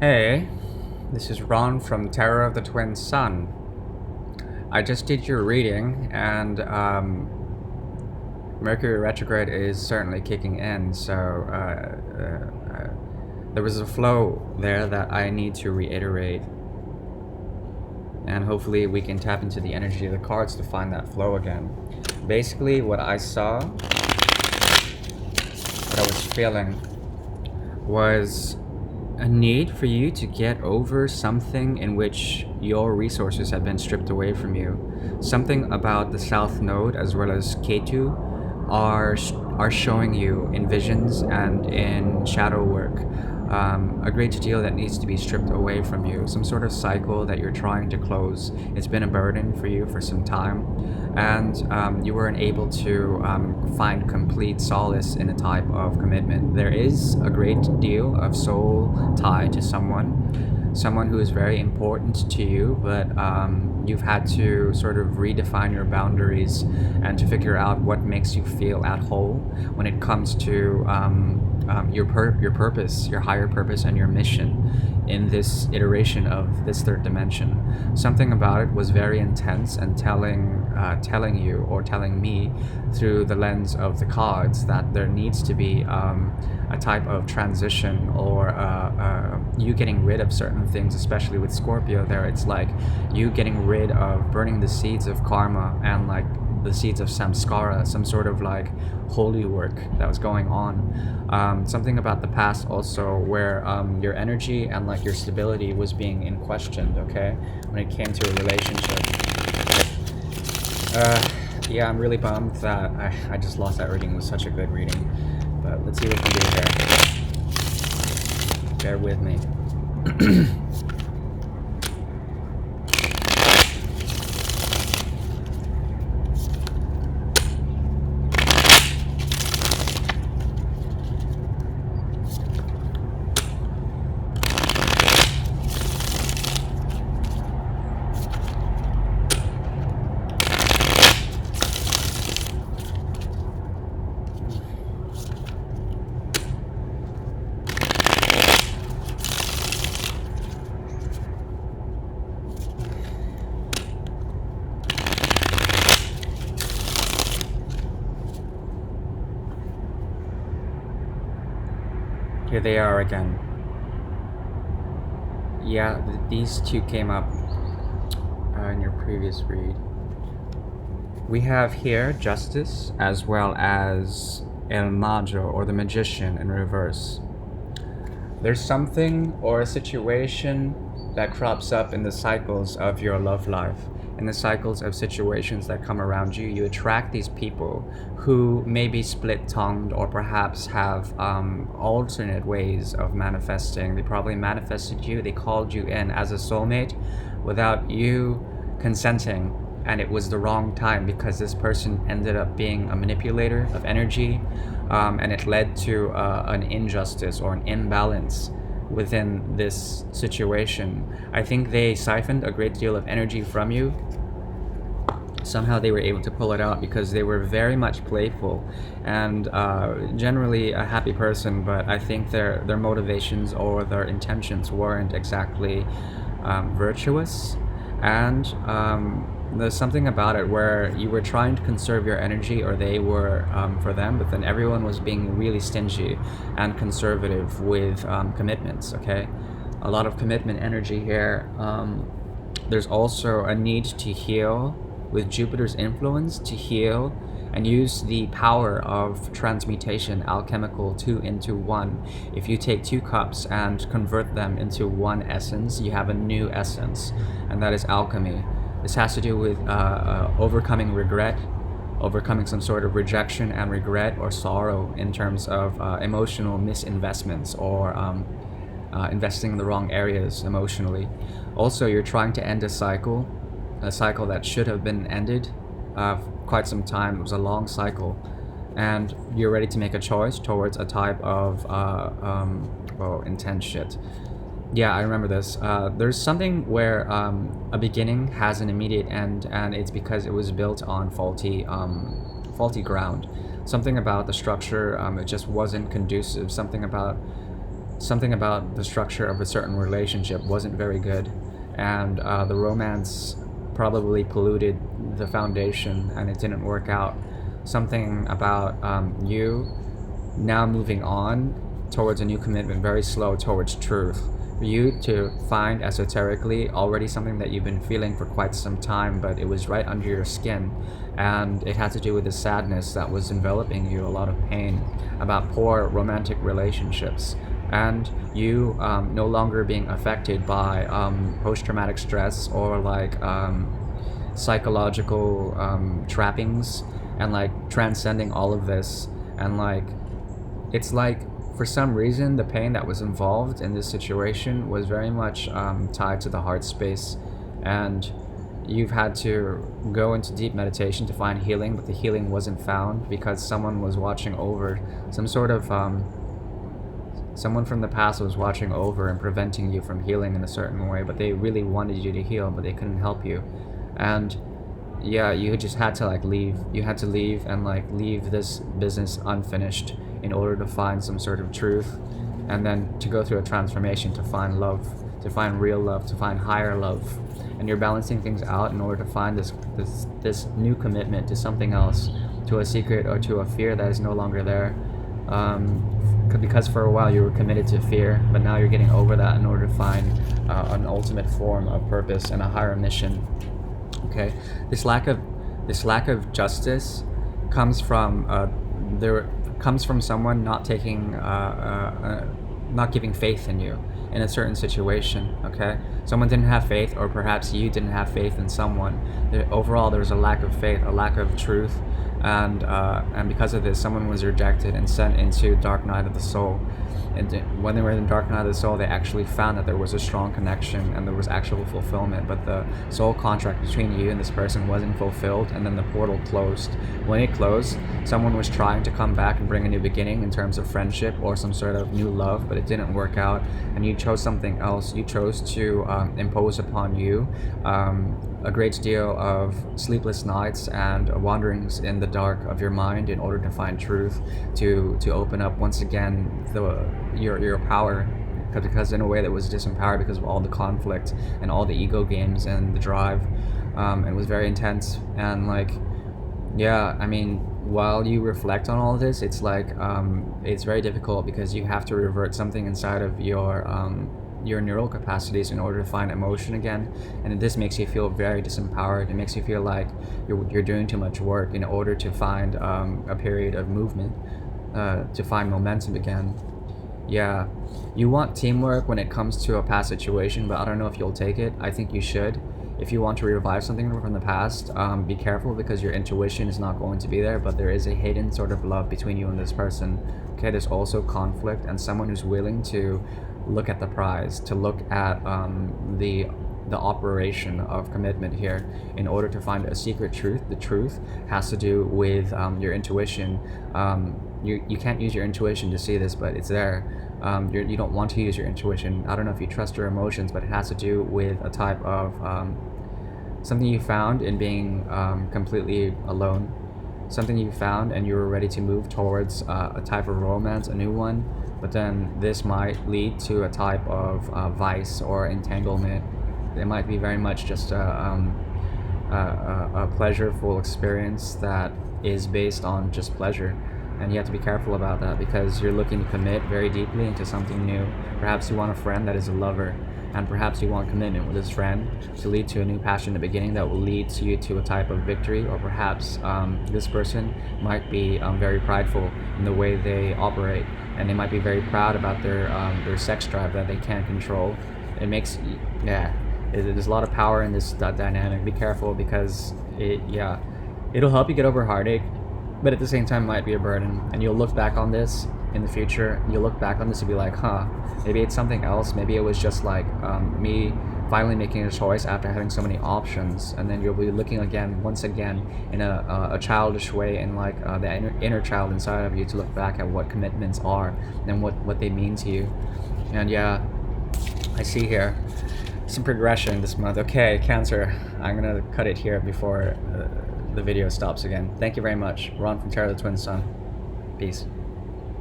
Hey, this is Ron from Terror of the Twin Sun. I just did your reading, and Mercury retrograde is certainly kicking in, so there was a flow there that I need to reiterate, and hopefully we can tap into the energy of the cards to find that flow again. Basically, what I saw, what I was feeling, was a need for you to get over something in which your resources have been stripped away from you. Something about the South Node as well as Ketu are showing you in visions and in shadow work a great deal that needs to be stripped away from you. Some sort of cycle that you're trying to close. It's been a burden for you for some time, and you weren't able to find complete solace in a type of commitment. There is a great deal of soul tie to someone who is very important to you, but you've had to sort of redefine your boundaries and to figure out what makes you feel at whole when it comes to your purpose, your higher purpose, and your mission in this iteration of this third dimension. Something about it was very intense and telling you or telling me through the lens of the cards that there needs to be a type of transition or you getting rid of certain things, especially with Scorpio there. It's like you getting rid of burning the seeds of karma and like the seeds of samskara, some sort of like holy work that was going on. Something about the past also where your energy and like your stability was being in questioned, okay, when it came to a relationship. Yeah, I'm really bummed that I just lost that reading. It was such a good reading, but let's see what we can do here. Bear with me. Here they are again. Yeah, these two came up in your previous read. We have here Justice as well as El Mago, or the Magician, in reverse. There's something or a situation that crops up in the cycles of your love life, in the cycles of situations that come around you. You attract these people who may be split-tongued or perhaps have alternate ways of manifesting. They probably manifested you, they called you in as a soulmate without you consenting, and it was the wrong time because this person ended up being a manipulator of energy, and it led to an injustice or an imbalance within this situation. I think they siphoned a great deal of energy from you. Somehow they were able to pull it out because they were very much playful and generally a happy person, but I think their motivations or their intentions weren't exactly virtuous. And there's something about it where you were trying to conserve your energy, or they were for them, but then everyone was being really stingy and conservative with commitments, okay? A lot of commitment energy here. There's also a need to heal with Jupiter's influence, to heal and use the power of transmutation, alchemical, 2 into 1. If you take 2 cups and convert them into one essence, you have a new essence, and that is alchemy. This has to do with overcoming regret, overcoming some sort of rejection and regret or sorrow in terms of emotional misinvestments or investing in the wrong areas emotionally. Also, you're trying to end a cycle that should have been ended quite some time. It was a long cycle, and you're ready to make a choice towards a type of intense shit. Yeah, I remember this. There's something where a beginning has an immediate end, and it's because it was built on faulty ground. Something about the structure, it just wasn't conducive. Something about something about the structure of a certain relationship wasn't very good, and the romance probably polluted the foundation and it didn't work out. Something about you now moving on towards a new commitment, very slow towards truth. For you to find esoterically already something that you've been feeling for quite some time, but it was right under your skin, and it had to do with the sadness that was enveloping you, a lot of pain about poor romantic relationships, and you no longer being affected by post-traumatic stress or like psychological trappings, and like transcending all of this. And like, it's like, for some reason, the pain that was involved in this situation was very much tied to the heart space, and you've had to go into deep meditation to find healing, but the healing wasn't found because someone was watching over, some sort of someone from the past was watching over and preventing you from healing in a certain way, but they really wanted you to heal, but they couldn't help you. And yeah, you just had to like leave. You had to leave and like leave this business unfinished in order to find some sort of truth, and then to go through a transformation to find love, to find real love, to find higher love. And you're balancing things out in order to find this new commitment to something else, to a secret or to a fear that is no longer there. Because for a while you were committed to fear, but now you're getting over that in order to find an ultimate form of purpose and a higher mission. Okay, this lack of justice comes from someone not taking not giving faith in you in a certain situation. Okay, someone didn't have faith, or perhaps you didn't have faith in someone. Overall, there was a lack of faith, a lack of truth, and because of this, someone was rejected and sent into dark night of the soul. And when they were in the dark night of the soul, they actually found that there was a strong connection and there was actual fulfillment, but the soul contract between you and this person wasn't fulfilled, and then the portal closed. When it closed, someone was trying to come back and bring a new beginning in terms of friendship or some sort of new love, but it didn't work out, and you chose something else. You chose to impose upon you a great deal of sleepless nights and wanderings in the dark of your mind in order to find truth, to open up once again your power, because in a way that was disempowered because of all the conflict and all the ego games and the drive. It was very intense, and like, yeah, I mean, while you reflect on all of this, it's like it's very difficult because you have to revert something inside of your neural capacities in order to find emotion again, and this makes you feel very disempowered. It makes you feel like you're doing too much work in order to find a period of movement, to find momentum again. Yeah, you want teamwork when it comes to a past situation, but I don't know if you'll take it. I think you should. If you want to revive something from the past, be careful, because your intuition is not going to be there, but there is a hidden sort of love between you and this person. Okay, there's also conflict, and someone who's willing to look at the prize, to look at the operation of commitment here in order to find a secret truth. The truth has to do with your intuition. You can't use your intuition to see this, but it's there. You don't want to use your intuition. I don't know if you trust your emotions, but it has to do with a type of something you found in being completely alone. Something you found and you were ready to move towards a type of romance, a new one, but then this might lead to a type of vice or entanglement. It might be very much just a pleasureful experience that is based on just pleasure. And you have to be careful about that, because you're looking to commit very deeply into something new. Perhaps you want a friend that is a lover, and perhaps you want commitment with this friend to lead to a new passionate beginning that will lead to you to a type of victory. Or perhaps this person might be very prideful in the way they operate, and they might be very proud about their sex drive that they can't control. It makes, yeah, there's a lot of power in this dynamic. Be careful, because it'll help you get over heartache, but at the same time might be a burden. And you'll look back on this in the future, you'll look back on this and be like, maybe it's something else. Maybe it was just like me finally making a choice after having so many options. And then you'll be looking once again in a childish way, in like the inner child inside of you, to look back at what commitments are and what they mean to you. And yeah, I see here some progression this month. Okay, Cancer, I'm gonna cut it here before the video stops again. Thank you very much. Ron from Terra the Twin Sun. Peace.